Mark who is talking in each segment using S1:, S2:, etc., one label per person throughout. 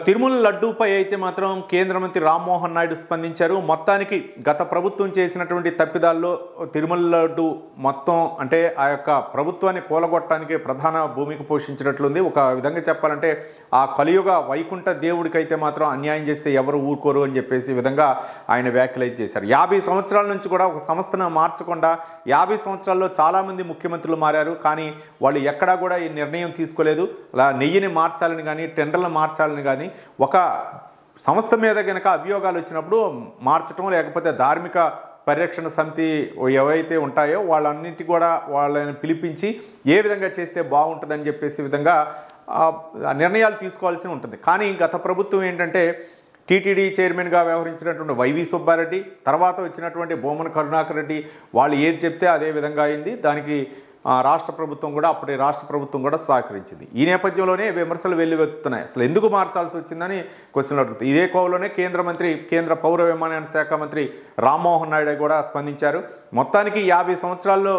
S1: తిరుమల లడ్డూపై అయితే మాత్రం కేంద్ర మంత్రి రామ్మోహన్ నాయుడు స్పందించారు. మొత్తానికి గత ప్రభుత్వం చేసినటువంటి తప్పిదాల్లో తిరుమల లడ్డు మొత్తం అంటే ఆ యొక్క ప్రభుత్వాన్ని కూలగొట్టడానికి ప్రధాన భూమిక పోషించినట్లుంది. ఒక విధంగా చెప్పాలంటే ఆ కలియుగ వైకుంఠ దేవుడికైతే మాత్రం అన్యాయం చేస్తే ఎవరు ఊరుకోరు అని చెప్పేసి విధంగా ఆయన వ్యాఖ్యలు చేశారు. 50 సంవత్సరాల నుంచి కూడా ఒక సంస్థను మార్చకుండా 50 సంవత్సరాల్లో చాలామంది ముఖ్యమంత్రులు మారారు. కానీ వాళ్ళు ఎక్కడా కూడా ఈ నిర్ణయం తీసుకోలేదు. అలా నెయ్యిని మార్చాలని కానీ టెండర్లు మార్చాలని కానీ ఒక సంస్థ మీద కనుక అభియోగాలు వచ్చినప్పుడు మార్చటం, లేకపోతే ధార్మిక పరిరక్షణ సమితి ఏవైతే ఉంటాయో వాళ్ళన్నింటి కూడా వాళ్ళని పిలిపించి ఏ విధంగా చేస్తే బాగుంటుందని చెప్పేసి విధంగా నిర్ణయాలు తీసుకోవాల్సి ఉంటుంది. కానీ గత ప్రభుత్వం ఏంటంటే టీటీడీ చైర్మన్గా వ్యవహరించినటువంటి వైవి సుబ్బారెడ్డి, తర్వాత వచ్చినటువంటి భూమన కరుణాకర్ రెడ్డి వాళ్ళు ఏది చెప్తే అదే విధంగా అయింది. దానికి రాష్ట్ర ప్రభుత్వం కూడా అప్పటి రాష్ట్ర ప్రభుత్వం కూడా సహకరించింది. ఈ నేపథ్యంలోనే విమర్శలు వెల్లువెత్తుతున్నాయి. అసలు ఎందుకు మార్చాల్సి వచ్చిందని క్వశ్చన్లు అడుగుతుంది. ఇదే కోవలోనే కేంద్ర పౌర విమానయాన శాఖ మంత్రి రామ్మోహన్ నాయుడు కూడా స్పందించారు. మొత్తానికి 50 సంవత్సరాల్లో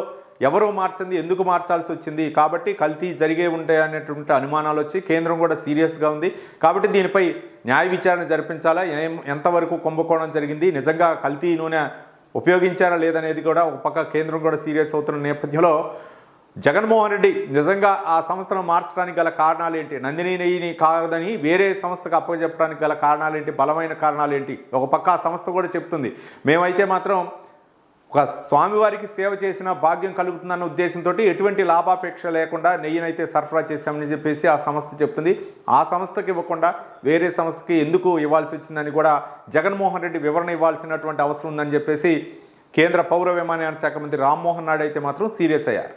S1: ఎవరో మార్చింది, ఎందుకు మార్చాల్సి వచ్చింది, కాబట్టి కల్తీ జరిగే ఉంటాయి అనేటువంటి అనుమానాలు వచ్చి కేంద్రం కూడా సీరియస్గా ఉంది. కాబట్టి దీనిపై న్యాయ విచారణ జరిపించాలా, ఎంతవరకు కుంభకోణం జరిగింది, నిజంగా కల్తీ నూనె ఉపయోగించారా లేదనేది కూడా ఒక పక్క కేంద్రం కూడా సీరియస్ అవుతున్న నేపథ్యంలో జగన్మోహన్ రెడ్డి నిజంగా ఆ సంస్థను మార్చడానికి గల కారణాలు ఏంటి, నందిని నెయ్యిని కాదని వేరే సంస్థకు అప్పచెప్పడానికి గల కారణాలు ఏంటి, బలమైన కారణాలు ఏంటి, ఒక పక్క ఆ సంస్థ కూడా చెప్తుంది మేమైతే మాత్రం ఒక స్వామివారికి సేవ చేసిన భాగ్యం కలుగుతుందన్న ఉద్దేశంతో ఎటువంటి లాభాపేక్ష లేకుండా నెయ్యినైతే సరఫరా చేశామని చెప్పేసి ఆ సంస్థ చెప్తుంది. ఆ సంస్థకి ఇవ్వకుండా వేరే సంస్థకి ఎందుకు ఇవ్వాల్సి వచ్చిందని కూడా జగన్మోహన్ రెడ్డి వివరణ ఇవ్వాల్సినటువంటి అవసరం ఉందని చెప్పేసి కేంద్ర పౌర విమానయాన శాఖ మంత్రి రామ్మోహన్ నాయుడు అయితే మాత్రం సీరియస్ అయ్యారు.